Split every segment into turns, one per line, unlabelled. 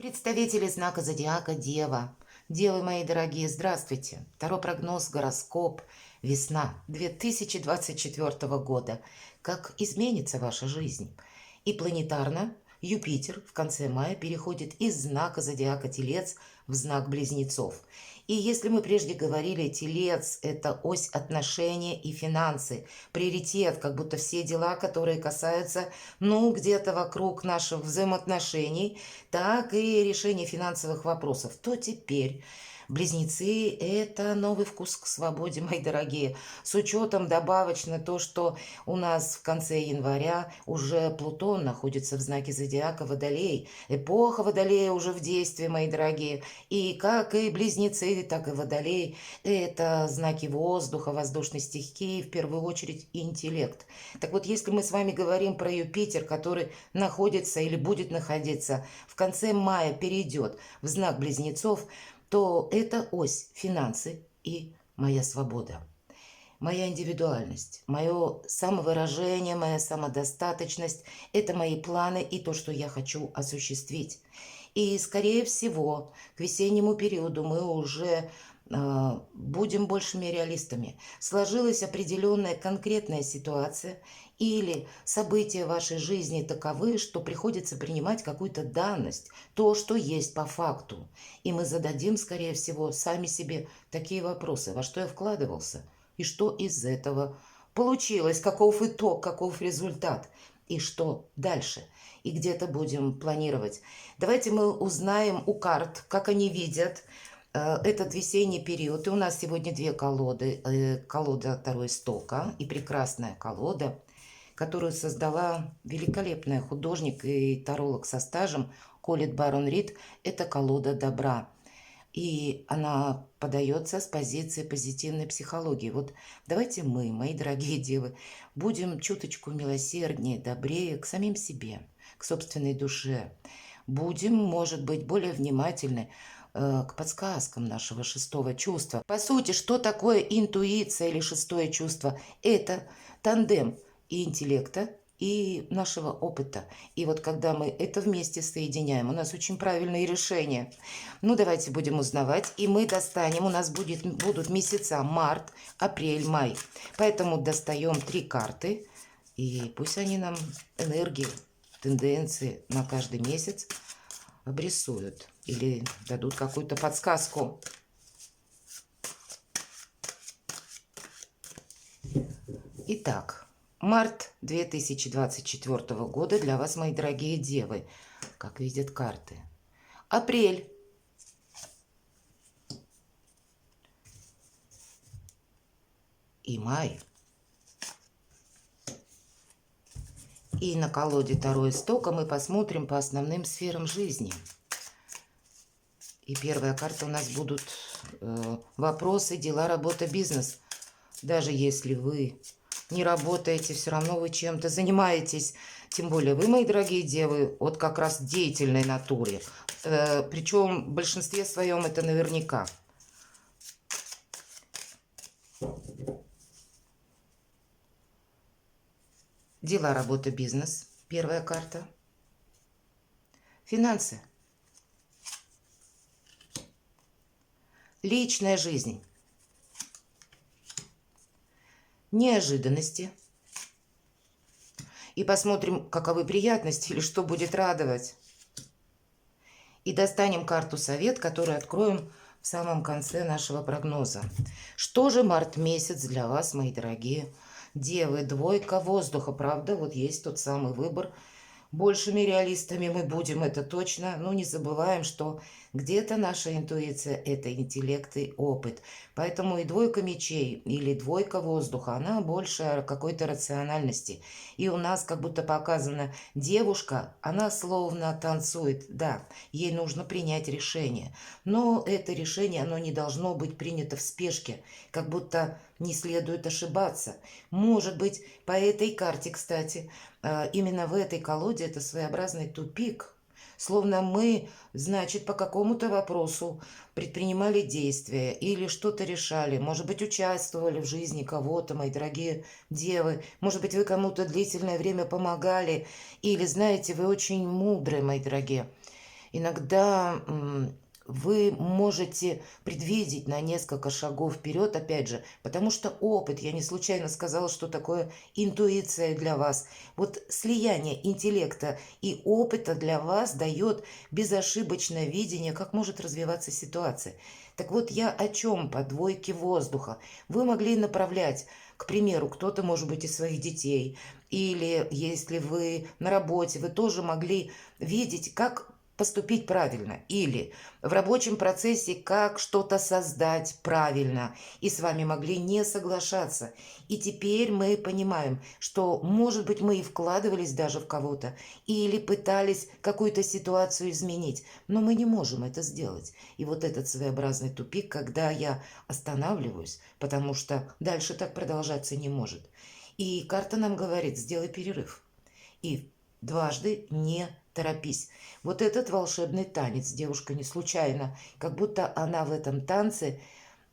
Представители знака зодиака Дева. Девы мои дорогие, здравствуйте. Второй прогноз, гороскоп. Весна 2024 года. Как изменится ваша жизнь? И планетарно Юпитер в конце мая переходит из знака зодиака Телец в знак Близнецов. И если мы прежде говорили, Телец – это ось отношения и финансы, приоритет, как будто все дела, которые касаются, где-то вокруг наших взаимоотношений, так и решение финансовых вопросов, то теперь Близнецы – это новый вкус к свободе, мои дорогие. С учетом добавочно то, что у нас в конце января уже Плутон находится в знаке зодиака Водолей. Эпоха Водолея уже в действии, мои дорогие. И как и Близнецы, так и Водолей – это знаки воздуха, воздушной стихии, в первую очередь интеллект. Так вот, если мы с вами говорим про Юпитер, который находится или будет находиться в конце мая, перейдет в знак Близнецов, то это ось финансы и моя свобода, моя индивидуальность, мое самовыражение, моя самодостаточность, это мои планы и то, что я хочу осуществить. И, скорее всего, к весеннему периоду мы уже будем большими реалистами. Сложилась определенная конкретная ситуация или события в вашей жизни таковы, что приходится принимать какую-то данность, то, что есть по факту. И мы зададим, скорее всего, сами себе такие вопросы. Во что я вкладывался? И что из этого получилось? Каков итог, каков результат? И что дальше? И где-то будем планировать. Давайте мы узнаем у карт, как они видят этот весенний период. И у нас сегодня две колоды. Колода Таро Истока и прекрасная колода, которую создала великолепная художник и таролог со стажем Колет Байрон Рид. Это колода добра. И она подается с позиции позитивной психологии. Вот давайте мы, мои дорогие девы, будем чуточку милосерднее, добрее к самим себе, к собственной душе. Будем, может быть, более внимательны к подсказкам нашего шестого чувства. По сути, что такое интуиция или шестое чувство? Это тандем и интеллекта, и нашего опыта. И вот когда мы это вместе соединяем, у нас очень правильные решения. Давайте будем узнавать. И мы достанем, у нас будут месяца март, апрель, май. Поэтому достаем 3 карты. И пусть они нам энергии, тенденции на каждый месяц обрисуют. Или дадут какую-то подсказку. Итак. Март 2024 года для вас, мои дорогие девы, как видят карты. Апрель. И май. И на колоде Таро Истока мы посмотрим по основным сферам жизни. И первая карта у нас будут вопросы, дела, работа, бизнес. Даже если вы не работаете, все равно вы чем-то занимаетесь. Тем более вы, мои дорогие девы, вот как раз деятельной натуре. Причем в большинстве своем это наверняка. Дела, работа, бизнес. Первая карта. Финансы. Личная жизнь. Неожиданности. И посмотрим, каковы приятности или что будет радовать. И достанем карту совет, которую откроем в самом конце нашего прогноза. Что же март месяц для вас, мои дорогие девы? Двойка воздуха, правда? Вот есть тот самый выбор. Большими реалистами мы будем, это точно. Но не забываем, что где-то наша интуиция – это интеллект и опыт. Поэтому и двойка мечей или двойка воздуха, она больше о какой-то рациональности. И у нас как будто показана девушка, она словно танцует. Да, ей нужно принять решение. Но это решение, оно не должно быть принято в спешке. Как будто не следует ошибаться. Может быть, по этой карте, кстати, именно в этой колоде это своеобразный тупик. Словно мы, значит, по какому-то вопросу предпринимали действия или что-то решали. Может быть, участвовали в жизни кого-то, мои дорогие девы. Может быть, вы кому-то длительное время помогали. Или, знаете, вы очень мудрые, мои дорогие. Иногда вы можете предвидеть на несколько шагов вперед, опять же, потому что опыт, я не случайно сказала, что такое интуиция для вас. Вот слияние интеллекта и опыта для вас дает безошибочное видение, как может развиваться ситуация. Так вот, я о чем по двойке воздуха? Вы могли направлять, к примеру, кто-то, может быть, из своих детей, или если вы на работе, вы тоже могли видеть, как поступить правильно, или в рабочем процессе, как что-то создать правильно, и с вами могли не соглашаться. И теперь мы понимаем, что, может быть, мы и вкладывались даже в кого-то, или пытались какую-то ситуацию изменить, но мы не можем это сделать. И вот этот своеобразный тупик, когда я останавливаюсь, потому что дальше так продолжаться не может. И карта нам говорит, сделай перерыв. И дважды не торопись. Вот этот волшебный танец, девушка не случайно, как будто она в этом танце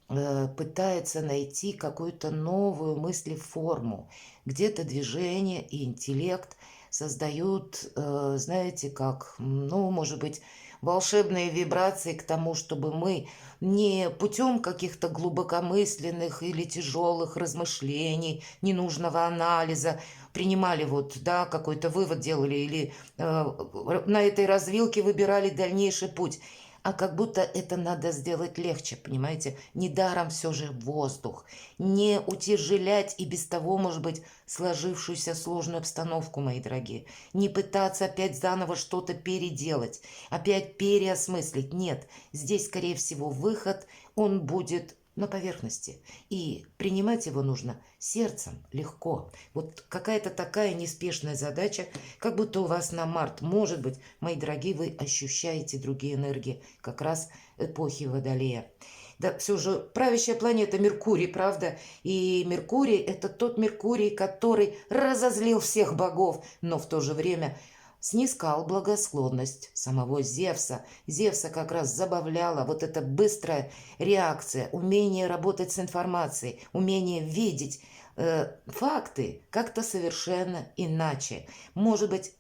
пытается найти какую-то новую мыслеформу. Где-то движение и интеллект создают, знаете, как, ну, может быть, волшебные вибрации к тому, чтобы мы не путем каких-то глубокомысленных или тяжелых размышлений, ненужного анализа принимали вот, да, какой-то вывод делали или на этой развилке выбирали дальнейший путь, а как будто это надо сделать легче, понимаете? Недаром все же воздух. Не утяжелять и без того, может быть, сложившуюся сложную обстановку, мои дорогие. Не пытаться опять заново что-то переделать, опять переосмыслить. Нет, здесь, скорее всего, выход, он будет на поверхности. И принимать его нужно сердцем, легко. Вот какая-то такая неспешная задача, как будто у вас на март. Может быть, мои дорогие, вы ощущаете другие энергии, как раз эпохи Водолея. Да, все же правящая планета Меркурий, правда? И Меркурий – это тот Меркурий, который разозлил всех богов, но в то же время снискал благосклонность самого Зевса. Зевса как раз забавляла вот эта быстрая реакция, умение работать с информацией, умение видеть факты как-то совершенно иначе. Может быть,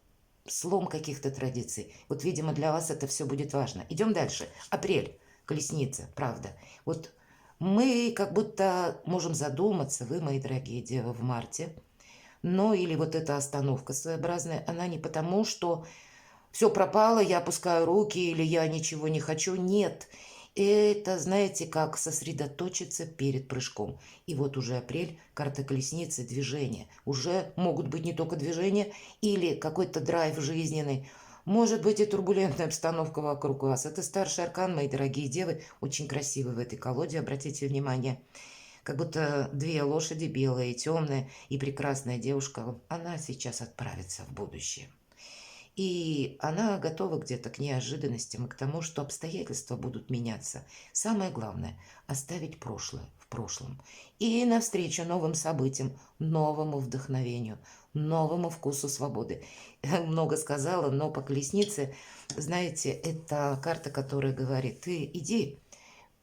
слом каких-то традиций. Вот, видимо, для вас это все будет важно. Идем дальше. Апрель. Колесница, правда. Вот мы как будто можем задуматься, вы, мои дорогие девы, в марте, но или вот эта остановка своеобразная, она не потому, что все пропало, я опускаю руки или я ничего не хочу. Нет, это, знаете, как сосредоточиться перед прыжком. И вот уже апрель, карта колесницы, движения. Уже могут быть не только движения или какой-то драйв жизненный. Может быть и турбулентная обстановка вокруг вас. Это старший аркан, мои дорогие девы. Очень красивый в этой колоде, обратите внимание. Как будто две лошади, белая и темная, и прекрасная девушка. Она сейчас отправится в будущее. И она готова где-то к неожиданностям и к тому, что обстоятельства будут меняться. Самое главное – оставить прошлое в прошлом. И навстречу новым событиям, новому вдохновению, новому вкусу свободы. Много сказала, но по колеснице, знаете, это карта, которая говорит, ты иди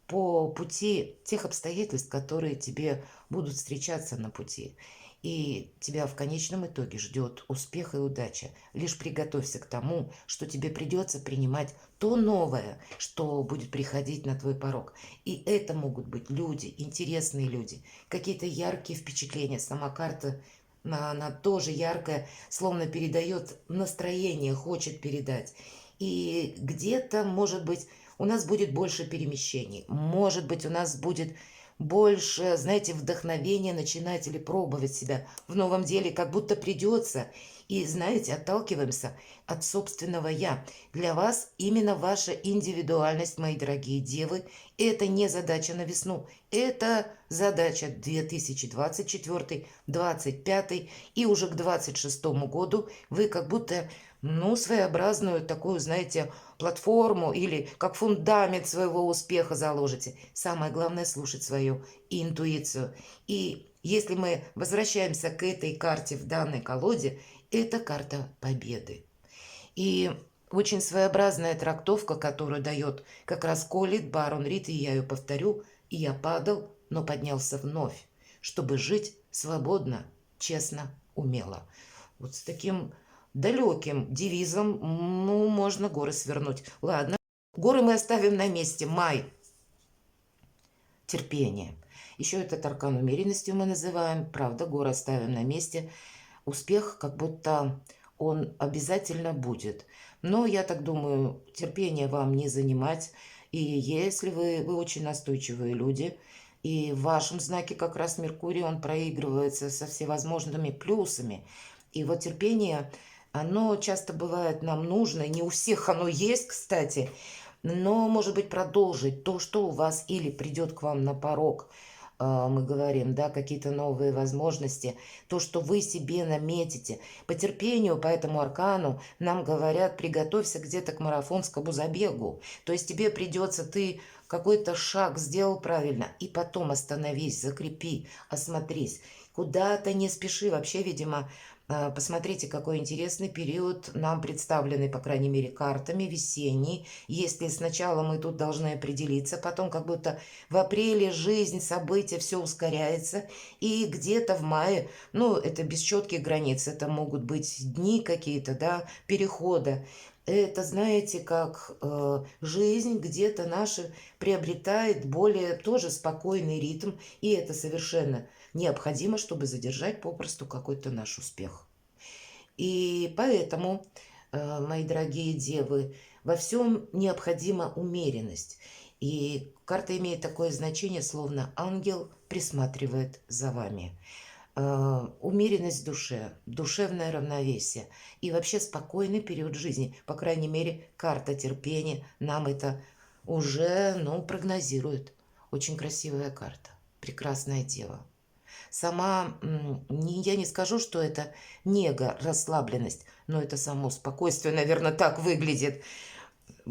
по пути тех обстоятельств, которые тебе будут встречаться на пути. И тебя в конечном итоге ждет успех и удача. Лишь приготовься к тому, что тебе придется принимать то новое, что будет приходить на твой порог. И это могут быть люди, интересные люди, какие-то яркие впечатления. Сама карта, она тоже яркая, словно передает настроение, хочет передать. И где-то, может быть, у нас будет больше перемещений. Может быть, у нас будет больше, знаете, вдохновения начинать или пробовать себя в новом деле, как будто придется. И, знаете, отталкиваемся от собственного «я». Для вас именно ваша индивидуальность, мои дорогие девы, это не задача на весну. Это задача 2024-2025 и уже к 2026 году вы как будто, ну, своеобразную такую, знаете, платформу или как фундамент своего успеха заложите. Самое главное – слушать свою интуицию. И если мы возвращаемся к этой карте в данной колоде, это карта победы. И очень своеобразная трактовка, которую дает как раз Колит, Барон Рид, и я ее повторю, и я падал, но поднялся вновь, чтобы жить свободно, честно, умело. Вот с таким далеким девизом, ну, можно горы свернуть. Ладно, горы мы оставим на месте. Май. Терпение. Еще этот аркан умеренностью мы называем. Правда, горы оставим на месте. Успех как будто он обязательно будет. Но я так думаю, терпение вам не занимать. И если вы очень настойчивые люди, и в вашем знаке как раз Меркурий, он проигрывается со всевозможными плюсами. И вот терпение, оно часто бывает нам нужно, не у всех оно есть, кстати, но, может быть, продолжить то, что у вас или придет к вам на порог, мы говорим, да, какие-то новые возможности, то, что вы себе наметите. По терпению, по этому аркану нам говорят, приготовься где-то к марафонскому забегу. То есть тебе придется, ты какой-то шаг сделал правильно, и потом остановись, закрепи, осмотрись. Куда-то не спеши. Вообще, видимо, посмотрите, какой интересный период нам представленный, по крайней мере, картами, весенний. Если сначала мы тут должны определиться, потом как будто в апреле жизнь, события, все ускоряется. И где-то в мае, ну, это без четких границ, это могут быть дни какие-то, да, перехода. Это, знаете, как жизнь где-то наша приобретает более тоже спокойный ритм, и это совершенно необходимо, чтобы задержать попросту какой-то наш успех. И поэтому, мои дорогие девы, во всем необходима умеренность. И карта имеет такое значение, словно ангел присматривает за вами. Умеренность в душе, душевное равновесие и вообще спокойный период жизни. По крайней мере, карта терпения нам это уже, ну, прогнозирует. Очень красивая карта, прекрасная дева. Сама, я не скажу, что это нега, расслабленность, но это само спокойствие, наверное, так выглядит.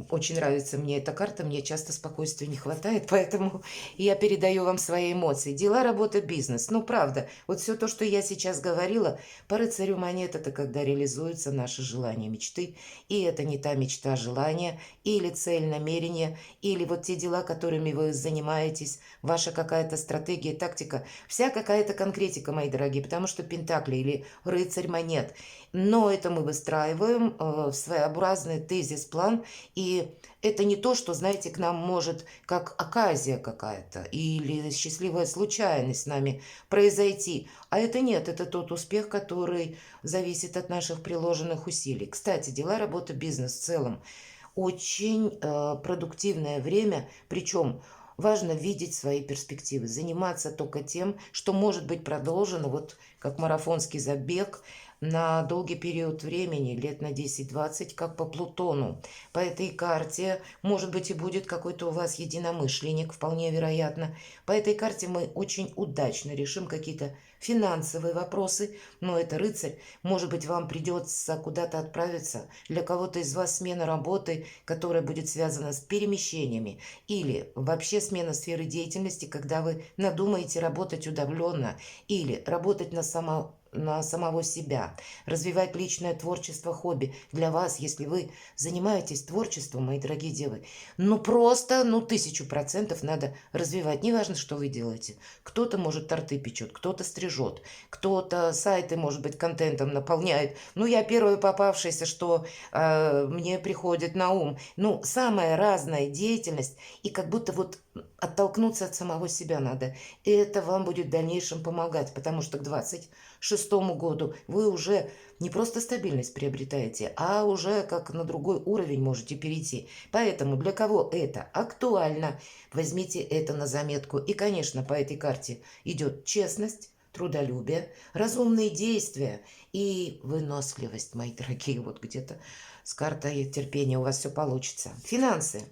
Очень нравится мне эта карта, мне часто спокойствия не хватает, поэтому я передаю вам свои эмоции. Дела, работа, бизнес. Ну, правда, вот все то, что я сейчас говорила, по рыцарю монет, это когда реализуются наши желания, мечты. И это не та мечта, желание, или цель, намерение, или вот те дела, которыми вы занимаетесь, ваша какая-то стратегия, тактика, вся какая-то конкретика, мои дорогие, потому что пентакли или рыцарь монет. Но это мы выстраиваем в своеобразный тезис-план, и это не то, что, знаете, к нам может как оказия какая-то или счастливая случайность с нами произойти. А это нет, это тот успех, который зависит от наших приложенных усилий. Кстати, дела, работа, бизнес в целом очень продуктивное время, причем важно видеть свои перспективы, заниматься только тем, что может быть продолжено, вот как марафонский забег, на долгий период времени, лет на 10-20, как по Плутону. По этой карте, может быть, и будет какой-то у вас единомышленник, вполне вероятно. По этой карте мы очень удачно решим какие-то финансовые вопросы, но это рыцарь. Может быть, вам придется куда-то отправиться. Для кого-то из вас смена работы, которая будет связана с перемещениями. Или вообще смена сферы деятельности, когда вы надумаете работать удаленно. Или работать на самого себя, развивать личное творчество, хобби. Для вас, если вы занимаетесь творчеством, мои дорогие девы, ну просто, ну 1000% надо развивать. Неважно, что вы делаете. Кто-то, может, торты печет, кто-то стрижет, кто-то сайты, может быть, контентом наполняет. Ну, я первая попавшаяся, что мне приходит на ум. Ну, самая разная деятельность, и как будто вот оттолкнуться от самого себя надо. И это вам будет в дальнейшем помогать, потому что к 26-му году вы уже не просто стабильность приобретаете, а уже как на другой уровень можете перейти. Поэтому для кого это актуально, возьмите это на заметку. И, конечно, по этой карте идет честность, трудолюбие, разумные действия и выносливость, мои дорогие. Вот где-то с картой терпения у вас все получится. Финансы.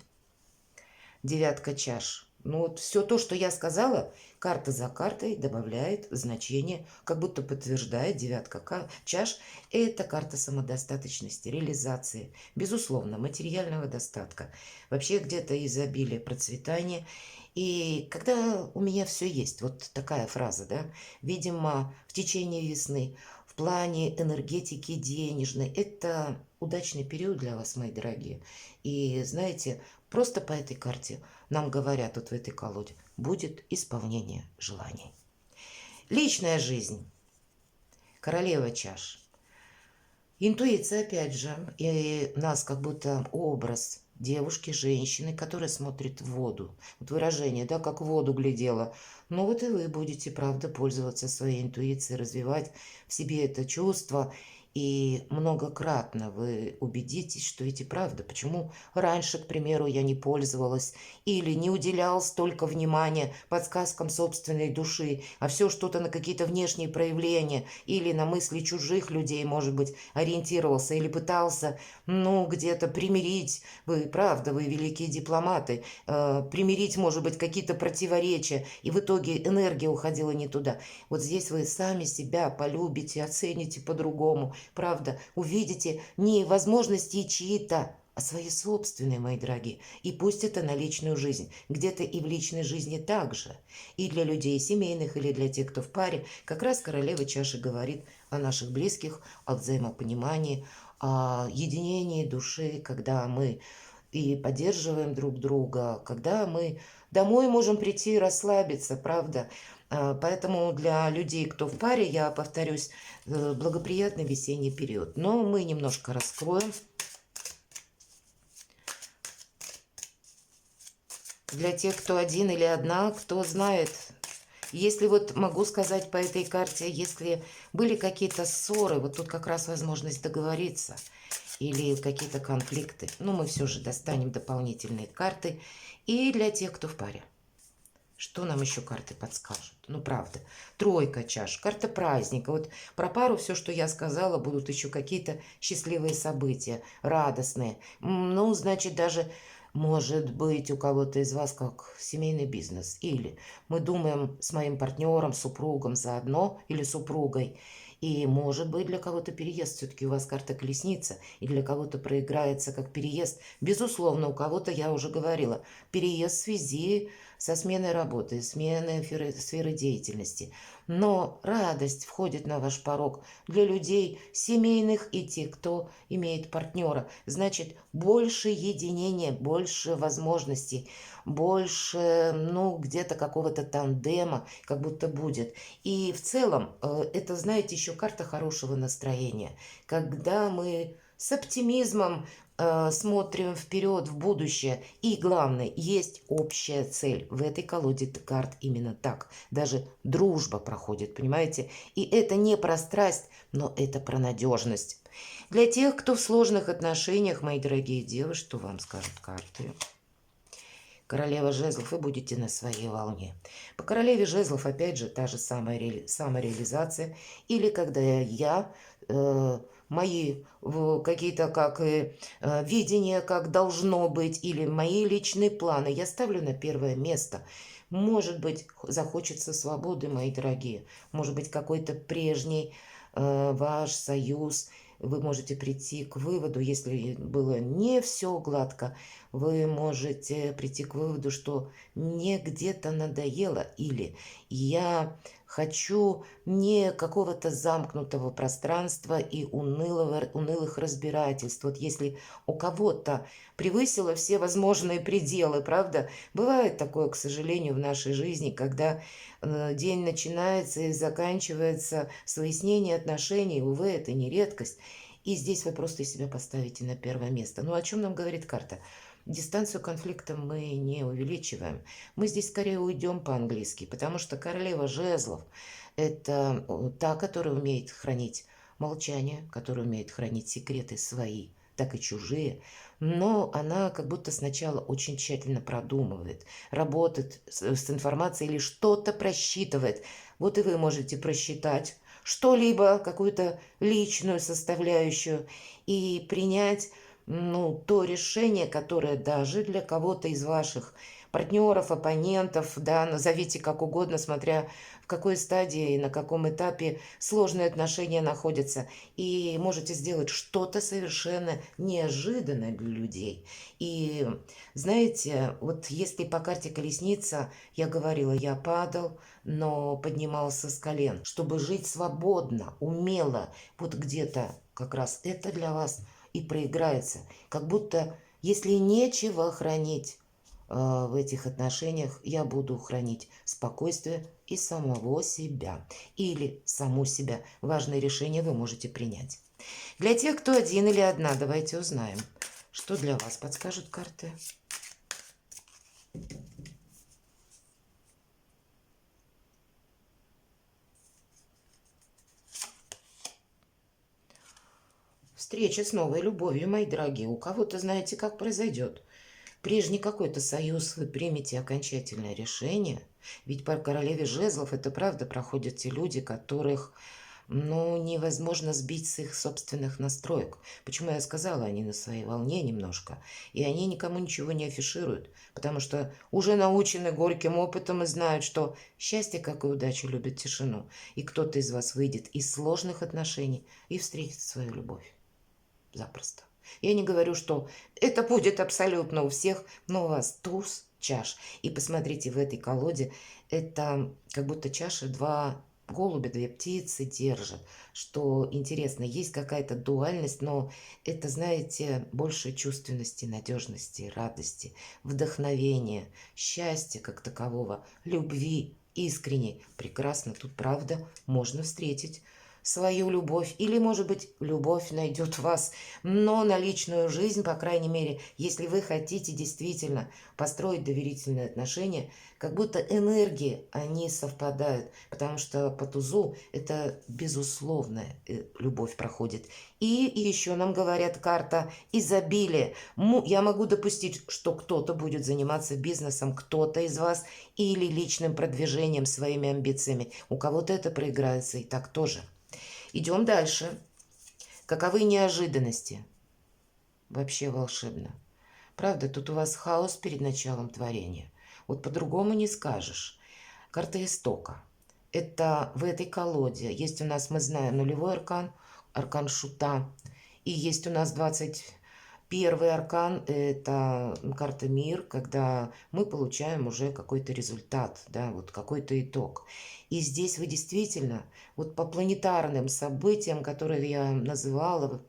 Девятка чаш. Ну вот все то, что я сказала, карта за картой добавляет значение, как будто подтверждает девятка чаш. Это карта самодостаточности, реализации, безусловно, материального достатка. Вообще где-то изобилие, процветание. И когда у меня все есть, вот такая фраза, да, видимо, в течение весны, в плане энергетики денежной, это удачный период для вас, мои дорогие. И знаете, просто по этой карте нам говорят вот в этой колоде, будет исполнение желаний. Личная жизнь. Королева чаш. Интуиция, опять же, и нас как будто образ девушки, женщины, которая смотрит в воду. Вот выражение, да, как в воду глядела. Ну вот и вы будете, правда, пользоваться своей интуицией, развивать в себе это чувство. И многократно вы убедитесь, что ведь и правда. Почему раньше, к примеру, я не пользовалась или не уделял столько внимания подсказкам собственной души, а все что-то на какие-то внешние проявления или на мысли чужих людей, может быть, ориентировался или пытался, ну, где-то примирить. Вы, правда, вы великие дипломаты. Примирить, может быть, какие-то противоречия, и в итоге энергия уходила не туда. Вот здесь вы сами себя полюбите, оцените по-другому. Правда, увидите не возможности чьи-то, а свои собственные, мои дорогие. И пусть это на личную жизнь. Где-то и в личной жизни также. И для людей семейных, или для тех, кто в паре. Как раз королева чаши говорит о наших близких, о взаимопонимании, о единении души, когда мы и поддерживаем друг друга, когда мы домой можем прийти и расслабиться, правда. Поэтому для людей, кто в паре, я повторюсь, благоприятный весенний период. Но мы немножко раскроем. Для тех, кто один или одна, кто знает. Если вот могу сказать по этой карте, если были какие-то ссоры, вот тут как раз возможность договориться или какие-то конфликты. Но мы все же достанем дополнительные карты. И для тех, кто в паре. Что нам еще карты подскажут? Ну, правда. Тройка чаш, карта праздника. Вот про пару все, что я сказала, будут еще какие-то счастливые события, радостные. Ну, значит, даже может быть у кого-то из вас как семейный бизнес. Или мы думаем с моим партнером, супругом заодно или супругой. И может быть для кого-то переезд, все-таки у вас карта колесница, и для кого-то проиграется как переезд. Безусловно, у кого-то, я уже говорила, переезд в связи со сменой работы, сменой сферы деятельности. Но радость входит на ваш порог для людей семейных и тех, кто имеет партнера. Значит, больше единения, больше возможностей, больше, ну, где-то какого-то тандема как будто будет. И в целом, это, знаете, еще карта хорошего настроения. Когда мы с оптимизмом смотрим вперед в будущее. И главное, есть общая цель. В этой колоде карт именно так. Даже дружба проходит, понимаете? И это не про страсть, но это про надежность. Для тех, кто в сложных отношениях, мои дорогие девы, что вам скажут карты? Королева жезлов, вы будете на своей волне. По королеве жезлов, опять же, та же самореализация. Или когда я, мои какие-то как видения, как должно быть, или мои личные планы, я ставлю на первое место. Может быть, захочется свободы, мои дорогие. Может быть, какой-то прежний ваш союз. Вы можете прийти к выводу, если было не все гладко, вы можете прийти к выводу, что мне где-то надоело, или я хочу не какого-то замкнутого пространства и унылых разбирательств. Вот если у кого-то превысило все возможные пределы, правда, бывает такое, к сожалению, в нашей жизни, когда день начинается и заканчивается с выяснением отношений, увы, это не редкость. И здесь вы просто себя поставите на первое место. Ну, о чем нам говорит карта? Дистанцию конфликта мы не увеличиваем. Мы здесь скорее уйдем по-английски, потому что королева жезлов– это та, которая умеет хранить молчание, которая умеет хранить секреты свои, так и чужие. Но она как будто сначала очень тщательно продумывает, работает с информацией или что-то просчитывает. Вот и вы можете просчитать что-либо, какую-то личную составляющую, и принять, ну, то решение, которое даже для кого-то из ваших партнеров, оппонентов, да, назовите как угодно, смотря в какой стадии и на каком этапе сложные отношения находятся. И можете сделать что-то совершенно неожиданное для людей. И знаете, вот если по карте колесница, я говорила, я падал, но поднимался с колен, чтобы жить свободно, умело. Вот где-то как раз это для вас и проиграется. Как будто, если нечего хранить в этих отношениях, я буду хранить спокойствие и самого себя. Или саму себя. Важное решение вы можете принять. Для тех, кто один или одна, давайте узнаем, что для вас подскажут карты. Встреча с новой любовью, мои дорогие. У кого-то, знаете, как произойдет. Прежний какой-то союз вы примете окончательное решение. Ведь по королеве жезлов это правда проходят те люди, которых, ну, невозможно сбить с их собственных настроек. Почему я сказала, они на своей волне немножко. И они никому ничего не афишируют. Потому что уже научены горьким опытом и знают, что счастье, как и удача, любит тишину. И кто-то из вас выйдет из сложных отношений и встретит свою любовь. Запросто. Я не говорю, что это будет абсолютно у всех, но у вас туз чаш. И посмотрите, в этой колоде это как будто чаши два голубя, две птицы держат. Что интересно, есть какая-то дуальность, но это, знаете, больше чувственности, надежности, радости, вдохновения, счастья как такового, любви искренней. Прекрасно, тут правда можно встретить свою любовь, или, может быть, любовь найдет вас, но на личную жизнь, по крайней мере, если вы хотите действительно построить доверительные отношения, как будто энергии, они совпадают, потому что по тузу это безусловная любовь проходит. И еще нам говорят карта изобилия. Я могу допустить, что кто-то будет заниматься бизнесом, кто-то из вас, или личным продвижением, своими амбициями. У кого-то это проиграется, и так тоже. Идем дальше. Каковы неожиданности? Вообще волшебно. Правда, тут у вас хаос перед началом творения. Вот по-другому не скажешь. Карта истока. Это в этой колоде. Есть у нас, мы знаем, нулевой аркан, аркан шута. И есть у нас 21-й аркан, это карта мир, когда мы получаем уже какой-то результат, да, вот какой-то итог. И здесь вы действительно, вот по планетарным событиям, которые я называла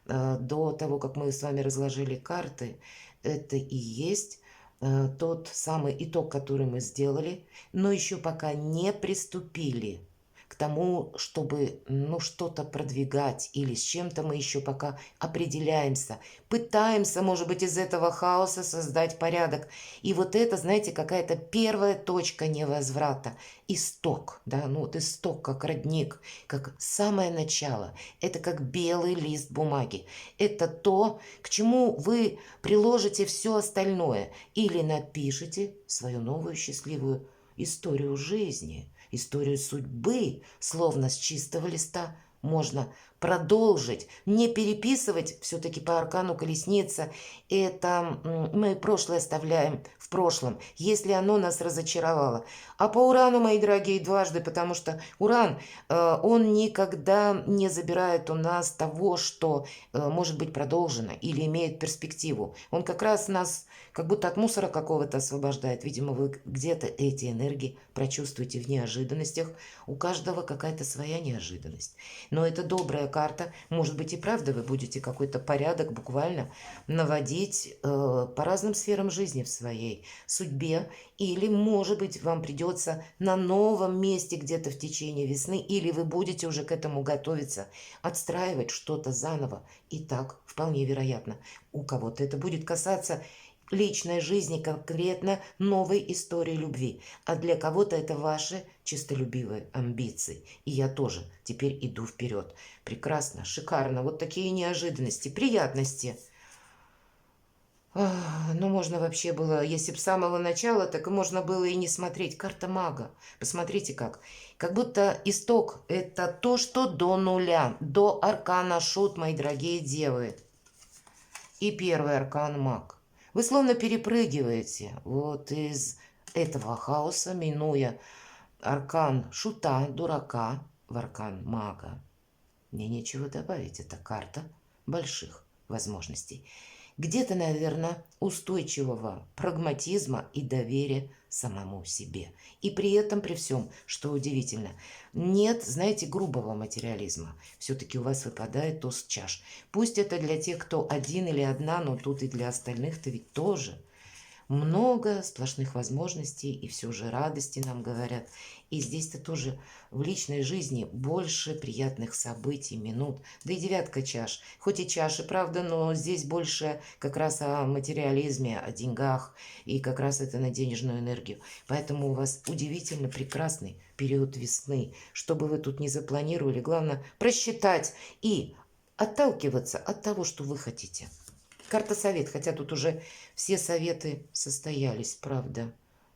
до того, как мы с вами разложили карты, это и есть тот самый итог, который мы сделали, но еще пока не приступили к тому, чтобы, ну, что-то продвигать, или с чем-то мы еще пока определяемся, пытаемся, может быть, из этого хаоса создать порядок. И вот это, знаете, какая-то первая точка невозврата, исток, да, ну вот исток, как родник, как самое начало, это как белый лист бумаги, это то, к чему вы приложите все остальное, или напишите свою новую счастливую историю жизни, историю судьбы, словно с чистого листа можно продолжить, не переписывать все-таки по аркану колесница. Это мы прошлое оставляем в прошлом, если оно нас разочаровало. А по Урану, мои дорогие, дважды, потому что Уран, он никогда не забирает у нас того, что может быть продолжено или имеет перспективу. Он как раз нас как будто от мусора какого-то освобождает. Видимо, вы где-то эти энергии прочувствуете в неожиданностях. У каждого какая-то своя неожиданность. Но это добрая карта. Может быть, и правда вы будете какой-то порядок буквально наводить по разным сферам жизни в своей судьбе. Или, может быть, вам придется на новом месте где-то в течение весны, или вы будете уже к этому готовиться, отстраивать что-то заново. И так, вполне вероятно, у кого-то это будет касаться личной жизни, конкретно новой истории любви. А для кого-то это ваши честолюбивые амбиции. И я тоже теперь иду вперед. Прекрасно, шикарно. Вот такие неожиданности, приятности. Ну, можно вообще было, если бы с самого начала, так и можно было и не смотреть. Карта мага. Посмотрите как. Как будто исток – это то, что до нуля, до аркана шут, мои дорогие девы. И первый аркан маг. Вы словно перепрыгиваете вот из этого хаоса, минуя аркан шута, дурака, в аркан мага. Мне нечего добавить, это карта больших возможностей. Где-то, наверное, устойчивого прагматизма и доверия самому себе. И при этом, при всем, что удивительно, нет, знаете, грубого материализма. Все-таки у вас выпадает туз чаш. Пусть это для тех, кто один или одна, но тут и для остальных-то ведь тоже. много сплошных возможностей, и все же радости нам говорят. И здесь-то тоже в личной жизни больше приятных событий, минут. Да и девятка чаш. Хоть и чаши, правда, но здесь больше как раз о материализме, о деньгах, и как раз это на денежную энергию. Поэтому у вас удивительно прекрасный период весны. Что бы вы тут ни запланировали, главное просчитать и отталкиваться от того, что вы хотите. Карта совет, хотя тут уже все советы состоялись, правда.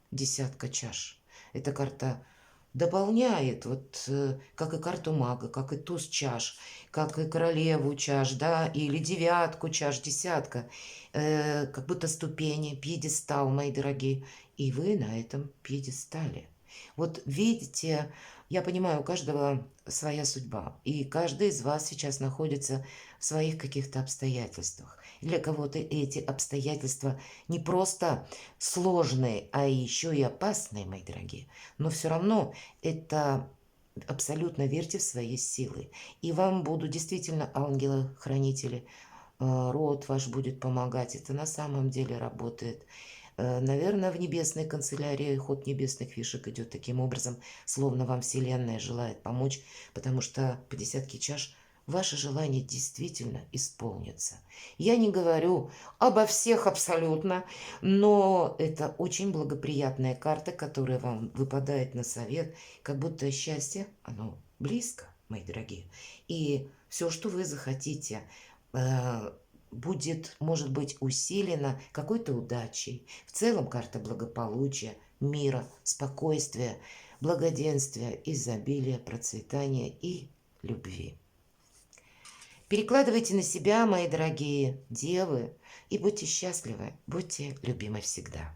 Десятка чаш. Эта карта дополняет, вот как и карту мага, как и туз чаш, как и королеву чаш, да, или девятку чаш, десятка. Как будто ступени, пьедестал, мои дорогие. И вы на этом пьедестале. Вот видите, я понимаю, у каждого своя судьба, и каждый из вас сейчас находится в своих каких-то обстоятельствах. Для кого-то эти обстоятельства не просто сложные, а еще и опасные, мои дорогие. Но все равно это абсолютно верьте в свои силы. И вам будут действительно ангелы-хранители, род ваш будет помогать. Это на самом деле работает. Наверное, в небесной канцелярии ход небесных фишек идет таким образом, словно вам Вселенная желает помочь, потому что по десятке чаш ваше желание действительно исполнится. Я не говорю обо всех абсолютно, но это очень благоприятная карта, которая вам выпадает на совет, как будто счастье, оно близко, мои дорогие. И все, что вы захотите, будет, может быть, усилено какой-то удачей. В целом карта благополучия, мира, спокойствия, благоденствия, изобилия, процветания и любви. Перекладывайте на себя, мои дорогие девы, и будьте счастливы, будьте любимы всегда.